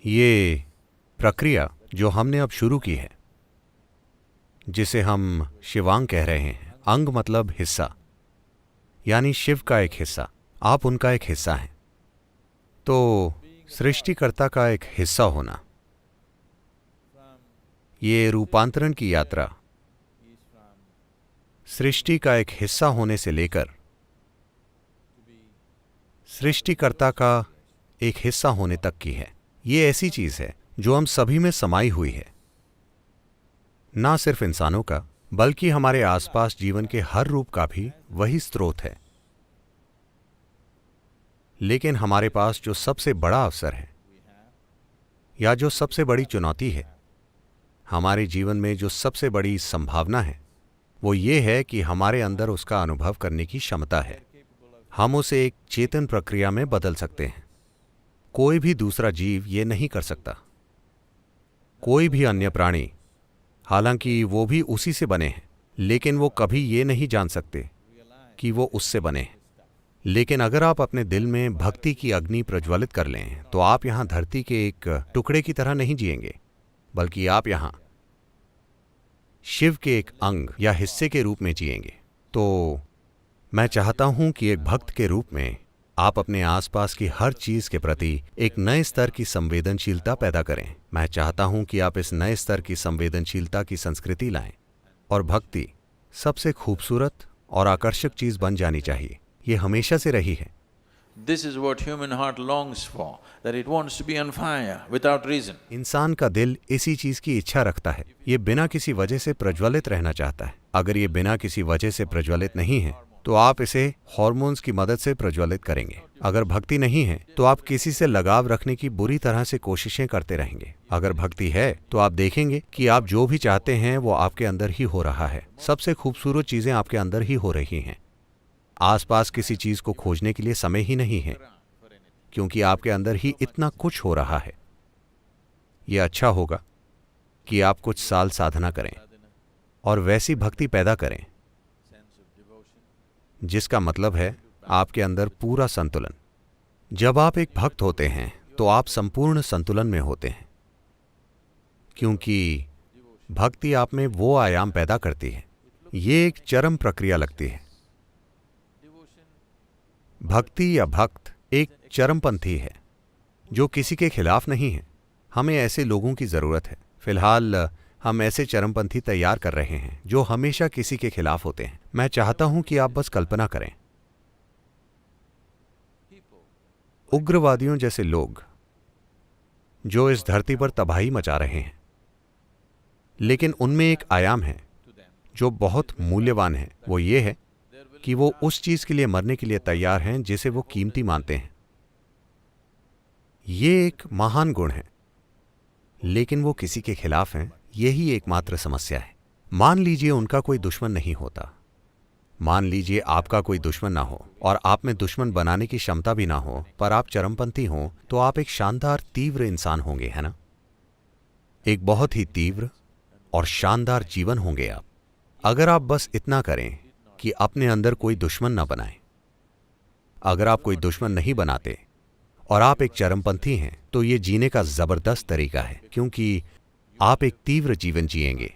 ये प्रक्रिया जो हमने अब शुरू की है, जिसे हम शिवांग कह रहे हैं, अंग मतलब हिस्सा, यानी शिव का एक हिस्सा, आप उनका एक हिस्सा हैं। तो सृष्टिकर्ता का एक हिस्सा होना, ये रूपांतरण की यात्रा सृष्टि का एक हिस्सा होने से लेकर सृष्टिकर्ता का एक हिस्सा होने तक की है। ये ऐसी चीज है जो हम सभी में समाई हुई है, ना सिर्फ इंसानों का बल्कि हमारे आसपास जीवन के हर रूप का भी वही स्रोत है। लेकिन हमारे पास जो सबसे बड़ा अवसर है या जो सबसे बड़ी चुनौती है, हमारे जीवन में जो सबसे बड़ी संभावना है, वो ये है कि हमारे अंदर उसका अनुभव करने की क्षमता है। हम उसे एक चेतन प्रक्रिया में बदल सकते हैं। कोई भी दूसरा जीव ये नहीं कर सकता। कोई भी अन्य प्राणी, हालांकि वो भी उसी से बने हैं, लेकिन वो कभी ये नहीं जान सकते कि वो उससे बने हैं। लेकिन अगर आप अपने दिल में भक्ति की अग्नि प्रज्वलित कर लें, तो आप यहां धरती के एक टुकड़े की तरह नहीं जिएंगे, बल्कि आप यहां शिव के एक अंग या हिस्से के रूप में जिएंगे। तो मैं चाहता हूं कि एक भक्त के रूप में आप अपने आसपास की हर चीज के प्रति एक नए स्तर की संवेदनशीलता पैदा करें। मैं चाहता हूं कि आप इस नए स्तर की संवेदनशीलता की संस्कृति लाएं, और भक्ति सबसे खूबसूरत और आकर्षक चीज बन जानी चाहिए। ये हमेशा से रही है। This is what human heart longs for, that it wants to be on fire without reason. इंसान का दिल इसी चीज की इच्छा रखता है। ये बिना किसी वजह से प्रज्वलित रहना चाहता है। अगर ये बिना किसी वजह से प्रज्वलित नहीं है, तो आप इसे हार्मोन्स की मदद से प्रज्वलित करेंगे। अगर भक्ति नहीं है, तो आप किसी से लगाव रखने की बुरी तरह से कोशिशें करते रहेंगे। अगर भक्ति है, तो आप देखेंगे कि आप जो भी चाहते हैं वो आपके अंदर ही हो रहा है। सबसे खूबसूरत चीजें आपके अंदर ही हो रही हैं। आसपास किसी चीज को खोजने के लिए समय ही नहीं है, क्योंकि आपके अंदर ही इतना कुछ हो रहा है। यह अच्छा होगा कि आप कुछ साल साधना करें और वैसी भक्ति पैदा करें जिसका मतलब है आपके अंदर पूरा संतुलन। जब आप एक भक्त होते हैं, तो आप संपूर्ण संतुलन में होते हैं, क्योंकि भक्ति आप में वो आयाम पैदा करती है। ये एक चरम प्रक्रिया लगती है। भक्ति या भक्त एक चरमपंथी है जो किसी के खिलाफ नहीं है। हमें ऐसे लोगों की जरूरत है। फिलहाल हम ऐसे चरमपंथी तैयार कर रहे हैं जो हमेशा किसी के खिलाफ होते हैं। मैं चाहता हूं कि आप बस कल्पना करें, उग्रवादियों जैसे लोग जो इस धरती पर तबाही मचा रहे हैं, लेकिन उनमें एक आयाम है जो बहुत मूल्यवान है। वो ये है कि वो उस चीज के लिए मरने के लिए तैयार हैं जिसे वो कीमती मानते हैं। ये एक महान गुण है, लेकिन वो किसी के खिलाफ हैं। यही एकमात्र समस्या है। मान लीजिए उनका कोई दुश्मन नहीं होता। मान लीजिए आपका कोई दुश्मन ना हो और आप में दुश्मन बनाने की क्षमता भी ना हो, पर आप चरमपंथी हों, तो आप एक शानदार तीव्र इंसान होंगे, है ना? एक बहुत ही तीव्र और शानदार जीवन होंगे आप, अगर आप बस इतना करें कि अपने अंदर कोई दुश्मन ना बनाएं। अगर आप कोई दुश्मन नहीं बनाते और आप एक चरमपंथी हैं, तो ये जीने का जबरदस्त तरीका है, क्योंकि आप एक तीव्र जीवन जिएंगे,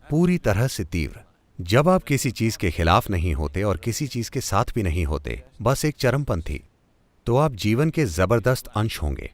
पूरी तरह से तीव्र। जब आप किसी चीज के खिलाफ नहीं होते और किसी चीज के साथ भी नहीं होते, बस एक चरमपंथी, तो आप जीवन के जबरदस्त अंश होंगे।